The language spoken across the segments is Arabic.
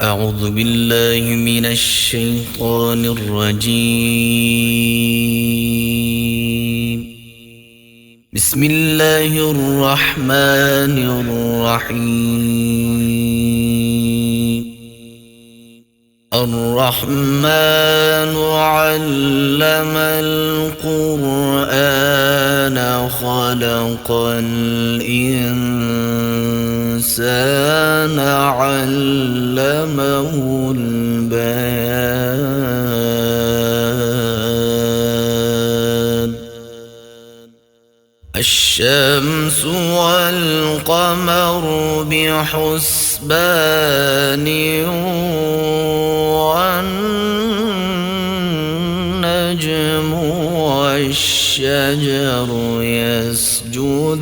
أعوذ بالله من الشيطان الرجيم. بسم الله الرحمن الرحيم. الرحمن علم القرآن خلق الإنسان علمه البيان. الشمس والقمر بحسبان والنجم والشجر يسجدان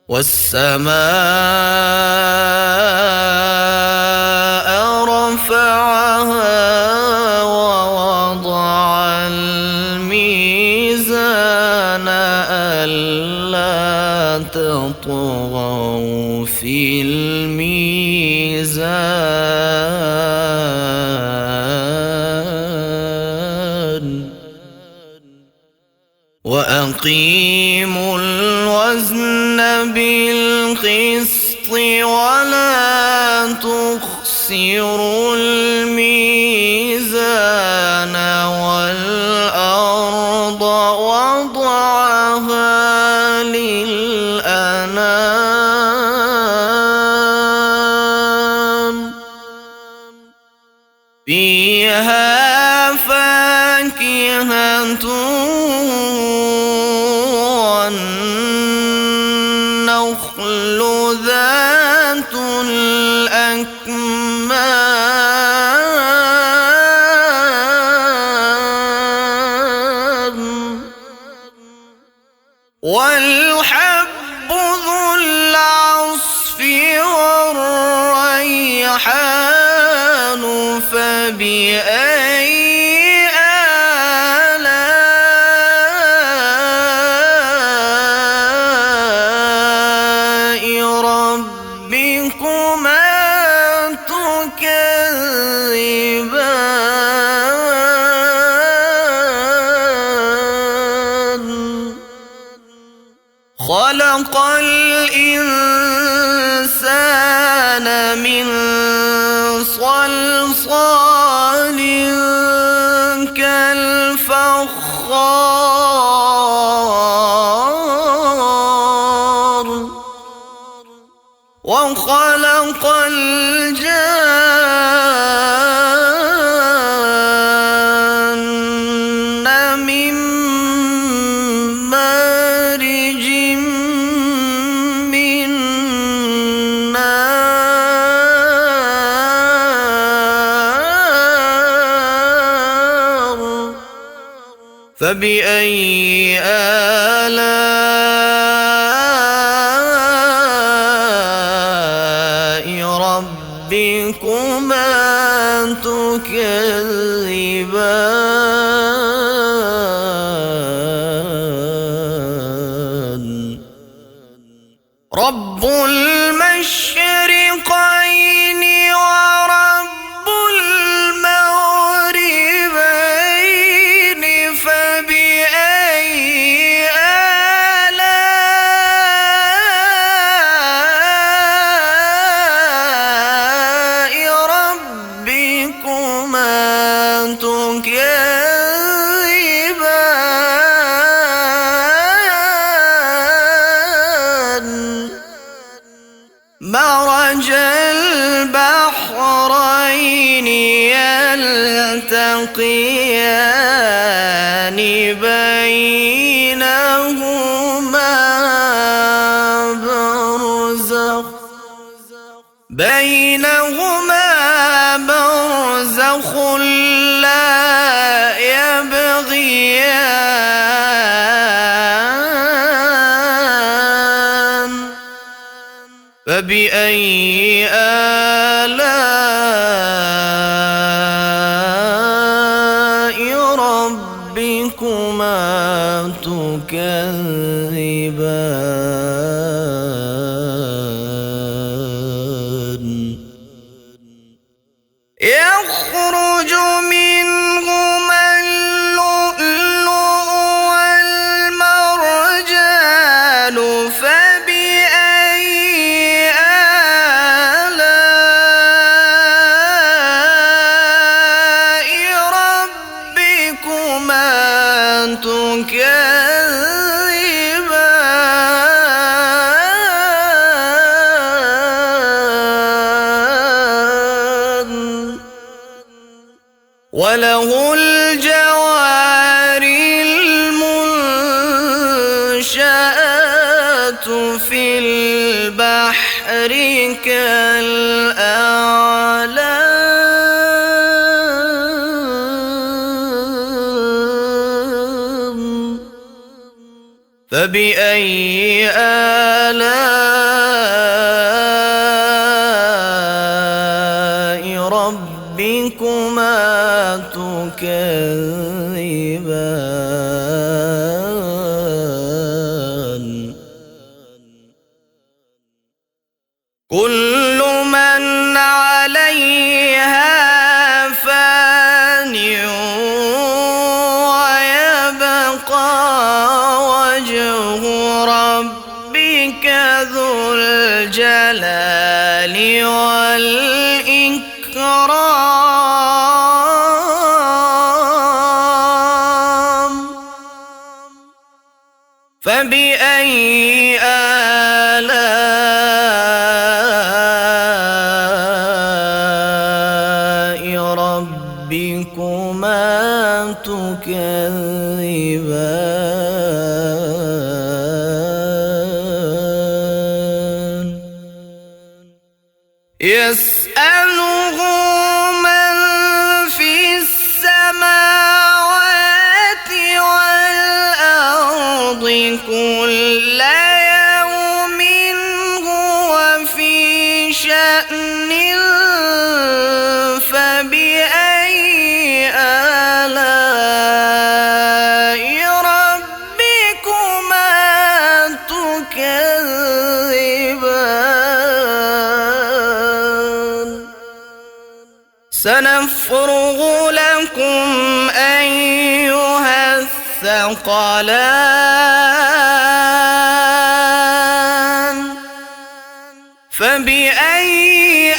والسماء رفعها ووضع الميزان ألا تطغوا في الميزان وأقيموا الوزن بالقسط ولا تخسروا الميزان والأرض وضعها للأنام فيها فاكهة والنخل ذات الأكمام والحب ذو العصف والريحان فبأي آلاء ربكما تكذبان خلق الإنسان من صلصال كالفخار وخلق الجان من مارج من نار فبأي آلاء ربكما تكذبان رب المشرقين ورب المغربين فبأي آلاء ربكما تكذبان مرج البحرين يلتقيان بينهما برزخ لا يبغيان فبأي آلاء ربكما تكذبان وله الجوار المنشآت في البحر كالأعلام فبأي آلاء ربكما تكذبان كل من عليها فان ويبقى وجه ربك ذو الجلال والإكرام فبأي آلاء ربكما تكذبان يسأله من في السماوات والأرض كل يوم هو في شأن فبأي آلاء ربكما تكذبان سنفرغ لكم أيها الثقلان فبأي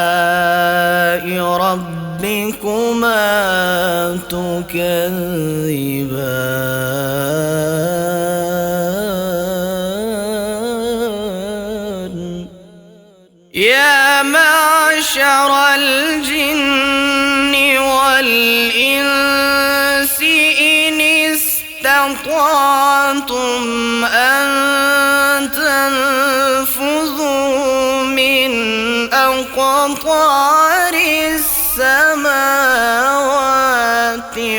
آلاء ربكما تكذبان يا معشر الجن والإنس إن استطعتم أن تنفذوا من أقطار السماوات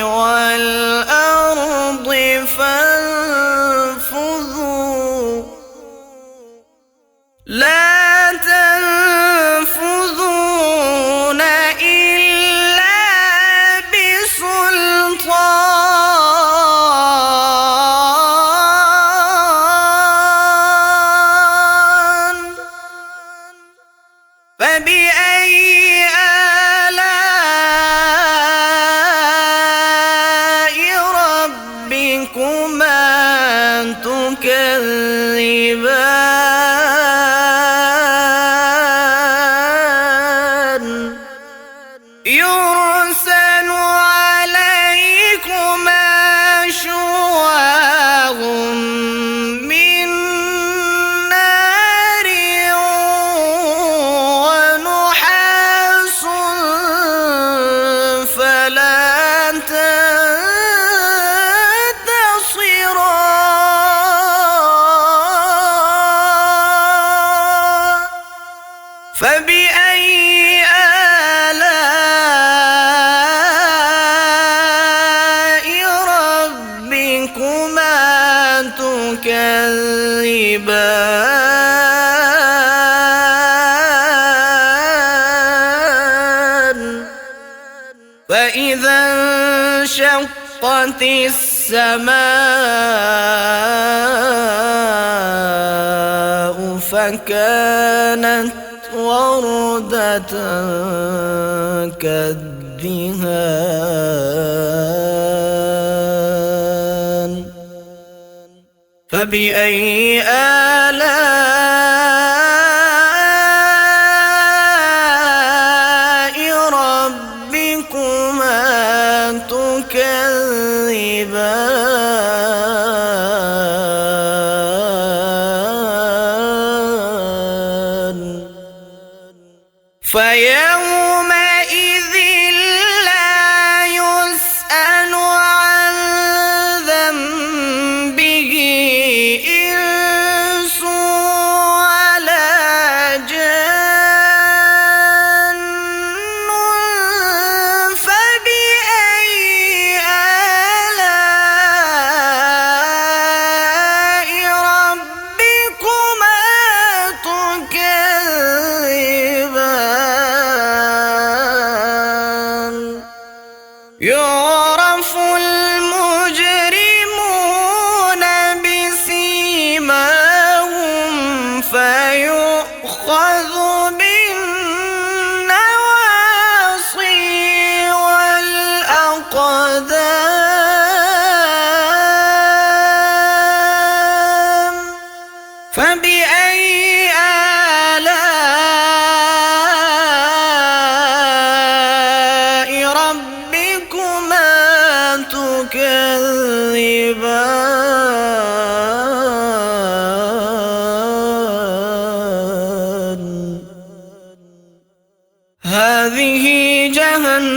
والأرض فانفذوا لا تنفذون إلا بسلطان فبأي آلاء ربكما تكذبان يرسل عليكما شواظ من نار ونحاس فلا تنتصران فبأي آلاء ربكما تكذبان فإذا انشقت السماء فكانت وردة كالدهان فبأي آلاء ربكما تكذبان يعرف المجرمون بسيماهم فيؤخذ بالنواصي والأقدام فبأي آلاء ربكما تكذبان هذه جهنم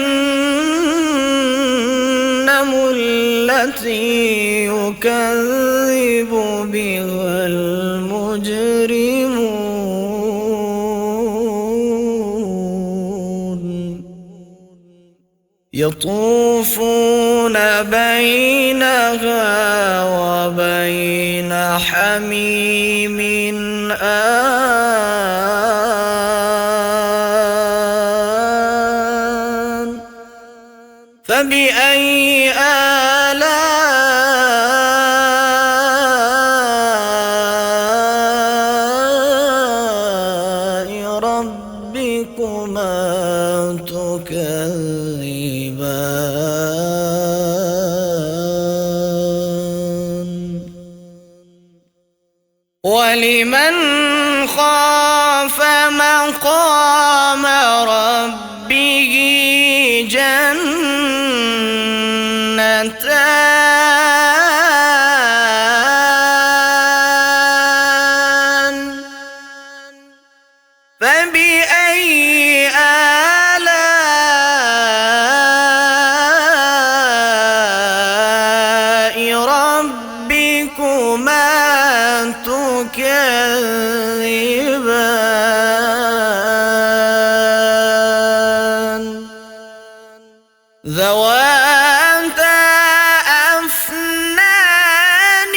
التي يكذب بها المجرمون يطوفون بينها وبين حميم آن فبأي آلاء ربكما تكذبان ولمن خاف مقام ربه جنتان فبأي آلاء ربكما تكذبان ذواتا أفنان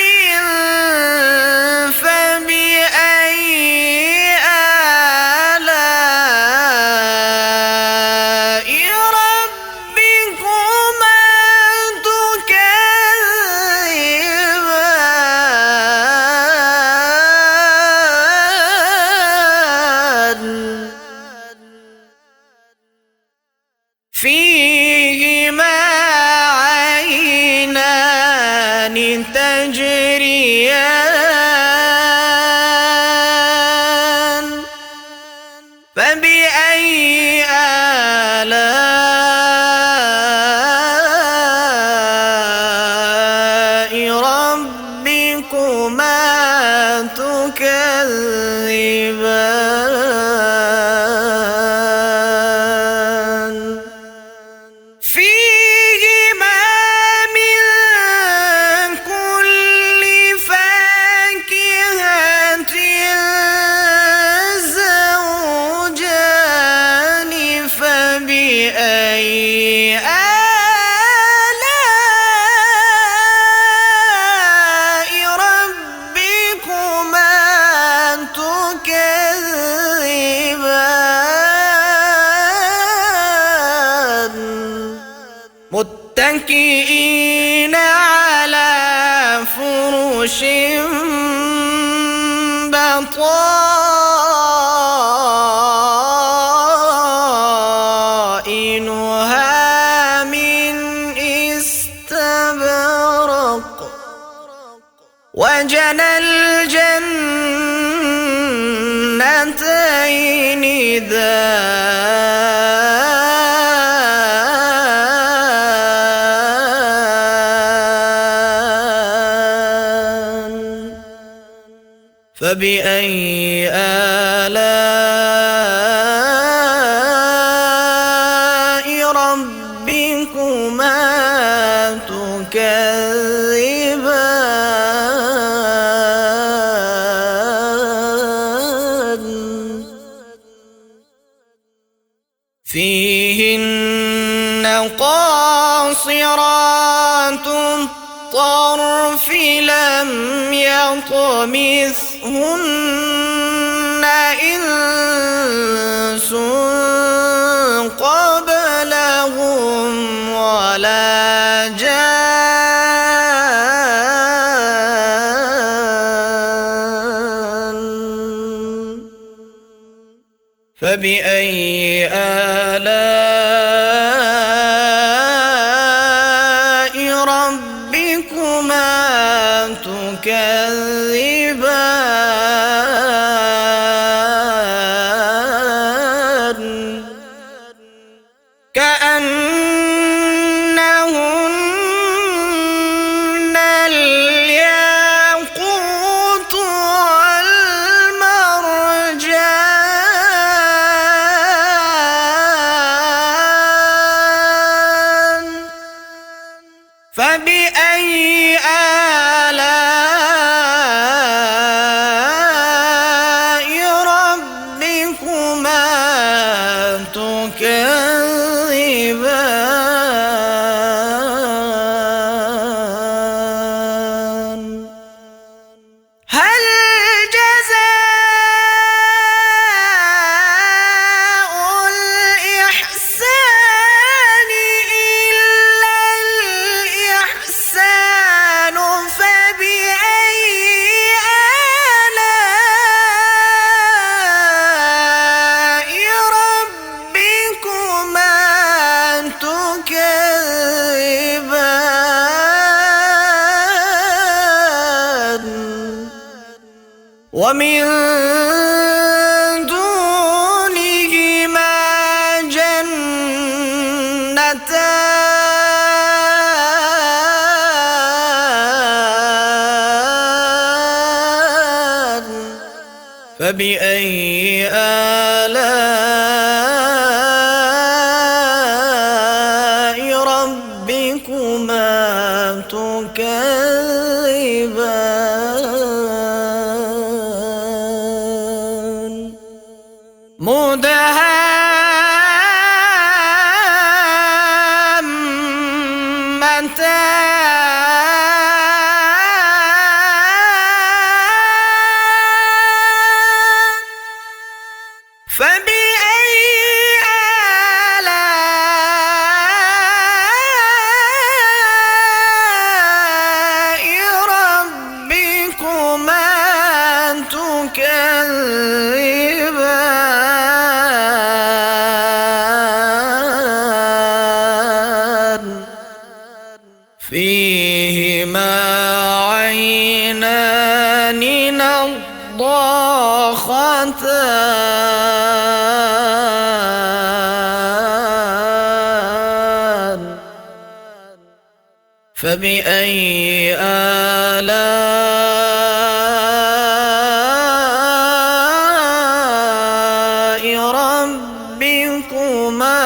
فبأي آلاء ربكما تكذبان فيهما عينان تجريان فبأي آلاء ربكما تكذبان فيهما من كل فاكهة زوجان فبأي آلاء ربكما تكذبان متكئين على فرش بطائنها من استبرق وجنى الجنتين دان فبأي آلاء ربكما تكذبان فيهن قاصرات الطرف لم يطمثهن إنس قبلهم ولا لجان فبأي آلاء ربكما تكذبان كأنهن الياقوت والمرجان فبأي آلاء ربكما تكذبان هل جزاء الإحسان إلا الإحسان فبأي آلاء ربكما تكذبان ومن دونهما جنتان فبأي آلاء ربكما تكذبان مدهامتان فبأي آلاء ربكما تكذبان فيهما عينان نضاختان فبأي آلاء ربكما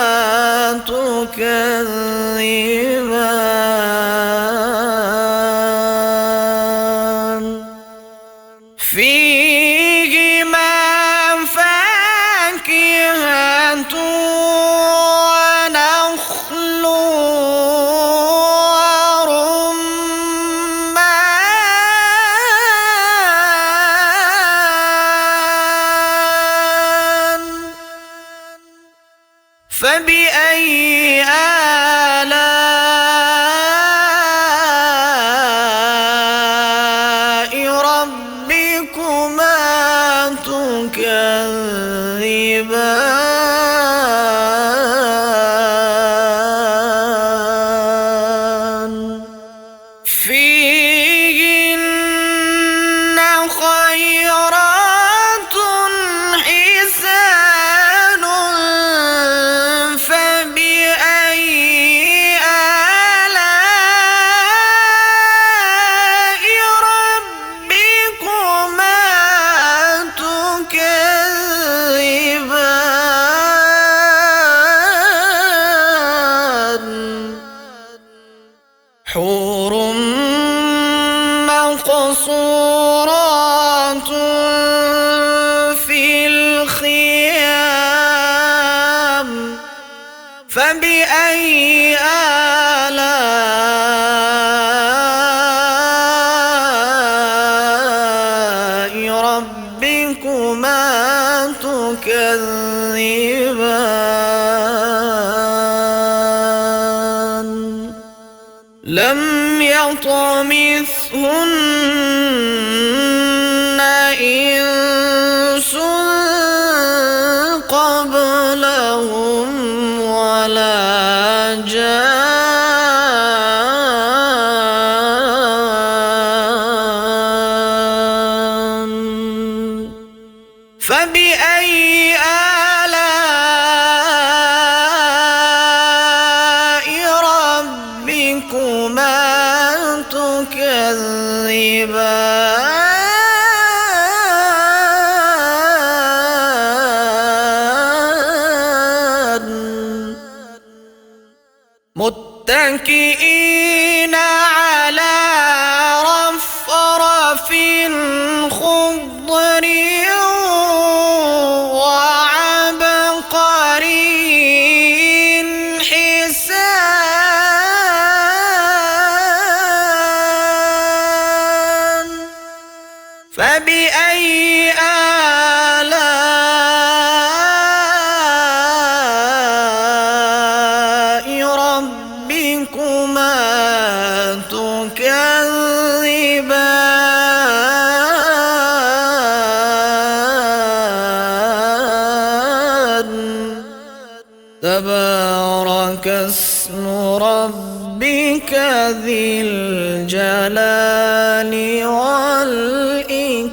تكذبان فيهما فاكهة ونخل ورمان فبأي آلاء ربكما تكذبان فيهن خيرات حسان فبأي آلاء ربكما تكذبان حور مقصورات في الخيام فبأي آلاء ربكما تكذبان لم يطمثهن إنس قبلهم ولا جان فبأي آلاء ربكما تكذبان متكئين على رفرف خضر وعبقري حسان فبأي آلاء ربكما تكذبان تبارك اسم ربك ذي الجلال والإكرام